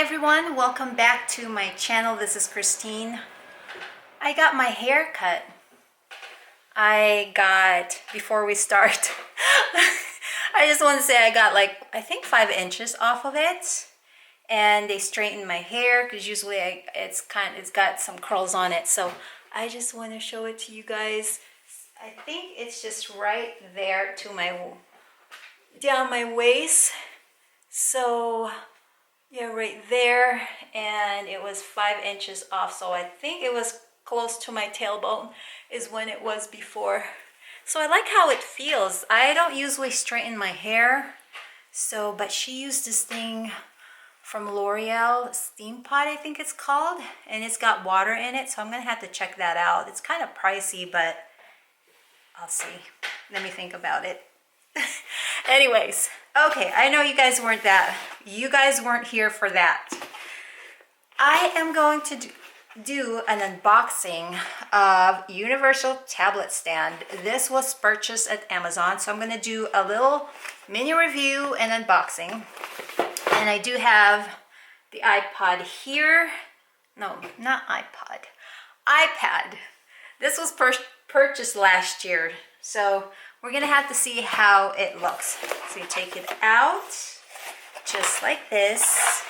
everyone, welcome back to my channel. This is Christine. I got my hair cut. Before we start, I just want to say I got like, I think 5 inches off of it. And they straightened my hair because usually it's got some curls on it. So I just want to show it to you guys. I think it's just right there to down my waist. So yeah, right there, and it was 5 inches off, so I think it was close to my tailbone is when it was before. So I like how it feels. I don't usually straighten my hair, but she used this thing from L'Oreal, Steam Pot I think it's called, and it's got water in it, so I'm gonna have to check that out. It's kind of pricey, but I'll see. Let me think about it. Anyways, okay, I know you guys weren't here for that. I am going to do an unboxing of Universal Tablet Stand. This was purchased at Amazon, so I'm going to do a little mini review and unboxing. And I do have the iPod here. No, not iPod. iPad. This was purchased last year, so we're gonna have to see how it looks. So you take it out just like this,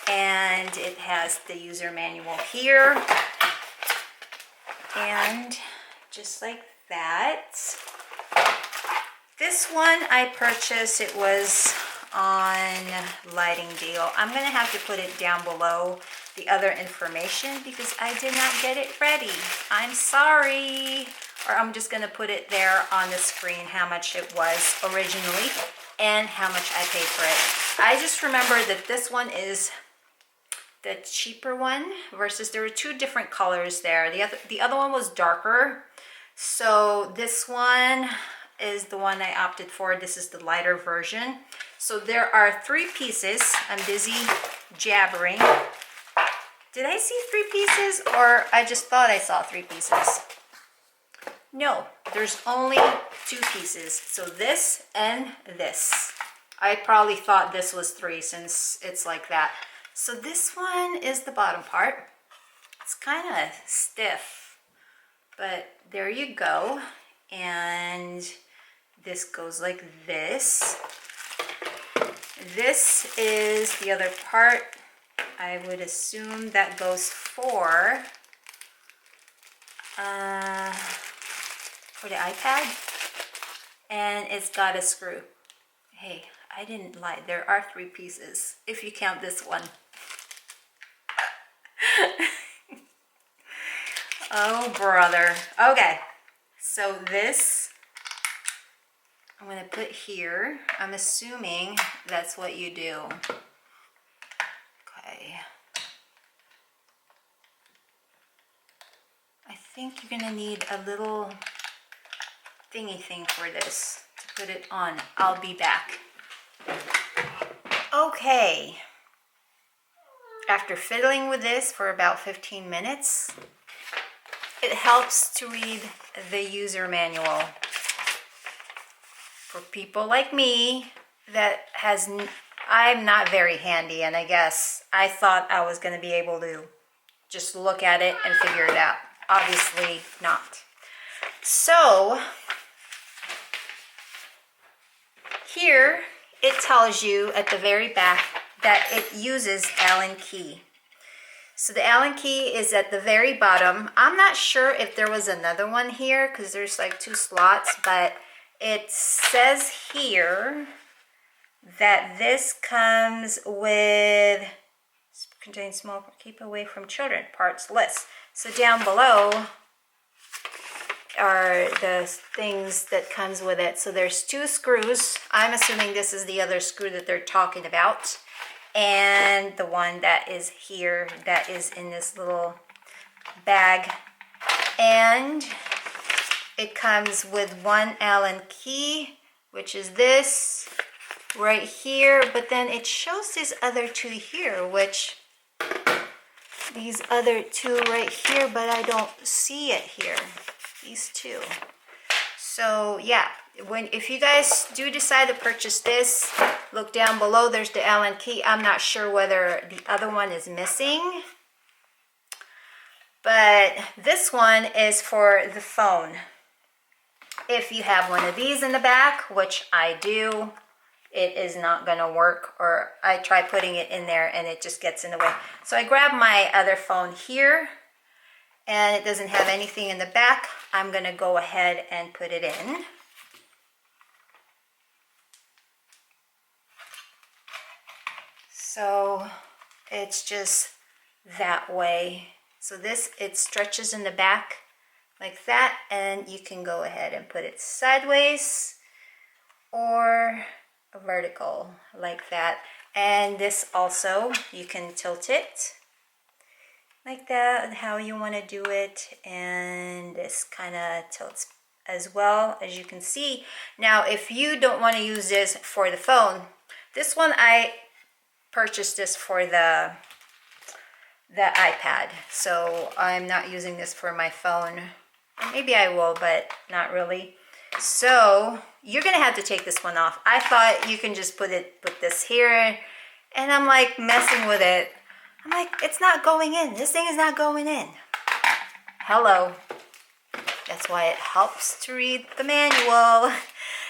and it has the user manual here, and just like that. This one I purchased, it was on Lighting Deal. I'm gonna have to put it down below, the other information, because I did not get it ready. I'm sorry. Or I'm just gonna put it there on the screen, how much it was originally and how much I paid for it. I just remember that this one is the cheaper one versus there were 2 different colors there. The other one was darker. So this one is the one I opted for. This is the lighter version. So there are 3 pieces. I'm busy jabbering. Did I see 3 pieces, or I just thought I saw 3 pieces? No, there's only 2 pieces. So this and this. I probably thought this was 3 since it's like that. So this one is the bottom part. It's kind of stiff, but there you go. And this goes like this. This is the other part. I would assume that goes for the iPad, and it's got a screw. Hey, I didn't lie. There are 3 pieces if you count this one. Oh, brother. Okay, so this I'm going to put here. I'm assuming that's what you do. Okay. I think you're going to need a little thingy thing for this to put it on. I'll be back. Okay. After fiddling with this for about 15 minutes, it helps to read the user manual. For people like me I'm not very handy, and I guess I thought I was going to be able to just look at it and figure it out. Obviously not. So here it tells you at the very back that it uses Allen key. So the Allen key is at the very bottom. I'm not sure if there was another one here because there's like 2 slots, but it says here that this comes with contains small keep away from children parts list. So down below are the things that comes with it. So there's 2 screws. I'm assuming this is the other screw that they're talking about, and the one that is here that is in this little bag. And it comes with 1 Allen key, which is this right here, but then it shows these other 2 here, which these other 2 right here, but I don't see it here. These 2. So yeah, if you guys do decide to purchase this, look down below, there's the Allen key. I'm not sure whether the other one is missing, but this one is for the phone. If you have one of these in the back, which I do, it is not gonna work, or I try putting it in there and it just gets in the way. So I grab my other phone here, and it doesn't have anything in the back. I'm gonna go ahead and put it in. So it's just that way. So this, it stretches in the back like that, and you can go ahead and put it sideways or vertical like that. And this also, you can tilt it like that, how you want to do it, and this kind of tilts as well, as you can see. Now if you don't want to use this for the phone, this one, I purchased this for the iPad, so I'm not using this for my phone. Maybe I will, but not really. So you're gonna have to take this one off. I thought you can just put this here, and I'm like messing with it. I'm like, it's not going in. This thing is not going in. Hello. That's why it helps to read the manual.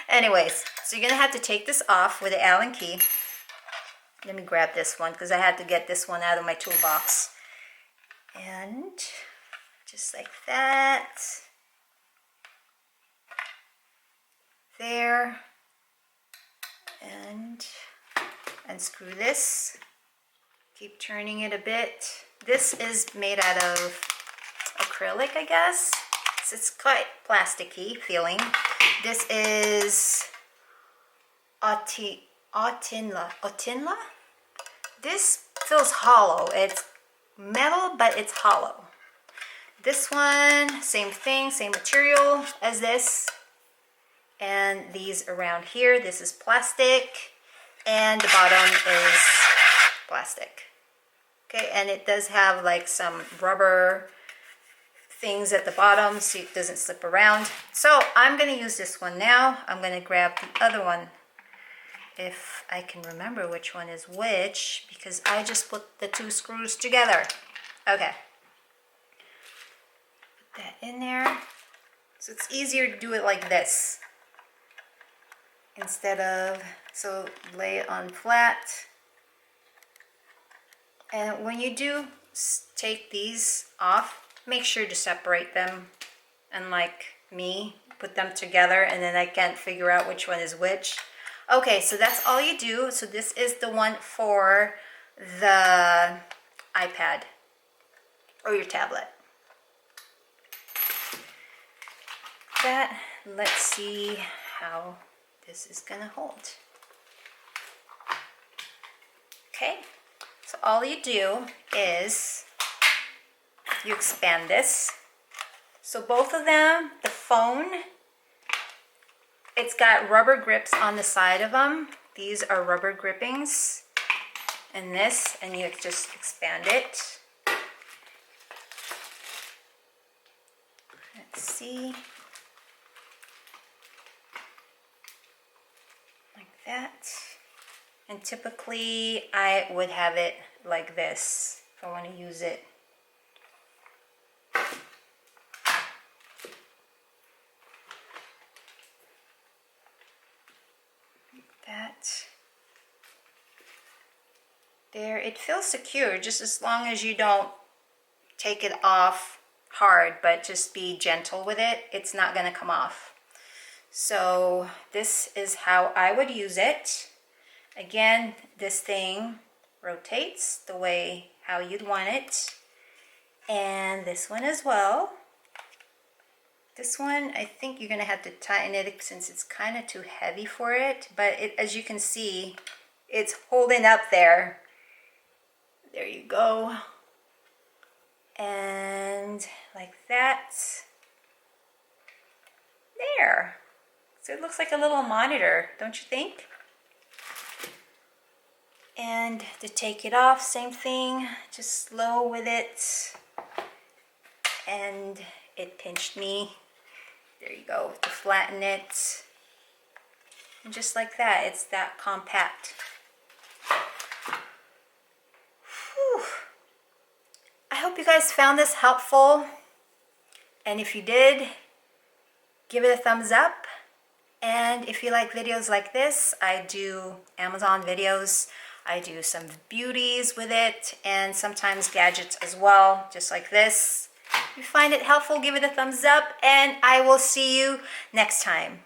Anyways, so you're gonna have to take this off with the Allen key. Let me grab this one because I had to get this one out of my toolbox. And just like that. There. And unscrew this. Keep turning it a bit. This is made out of acrylic, I guess. So it's quite plasticky feeling. This is Otinlai. This feels hollow. It's metal, but it's hollow. This one, same thing, same material as this. And these around here, this is plastic, and the bottom is plastic. Okay, and it does have like some rubber things at the bottom so it doesn't slip around. So I'm going to use this one now. I'm going to grab the other one, if I can remember which one is which, because I just put the two screws together. Okay. Put that in there. So it's easier to do it like this instead of, so lay it on flat. And when you do take these off, make sure to separate them. And like me, put them together, and then I can't figure out which one is which. Okay, so that's all you do. So this is the one for the iPad or your tablet. That, let's see how this is gonna hold. Okay, so all you do is you expand this. So both of them, the phone, it's got rubber grips on the side of them. These are rubber grippings. And this, and you just expand it. Let's see. Like that. And typically I would have it like this if I want to use it. That. There, it feels secure just as long as you don't take it off hard, but just be gentle with it. It's not going to come off. So this is how I would use it. Again, this thing rotates the way how you'd want it. And this one as well. This one, I think you're going to have to tighten it since it's kind of too heavy for it. But it, as you can see, it's holding up there. There you go. And like that. There. So it looks like a little monitor, don't you think? And to take it off, same thing. Just slow with it. And it pinched me. There you go, to flatten it. And just like that, it's that compact. Whew. I hope you guys found this helpful. And if you did, give it a thumbs up. And if you like videos like this, I do Amazon videos. I do some beauties with it and sometimes gadgets as well, just like this. If you find it helpful, give it a thumbs up, and I will see you next time.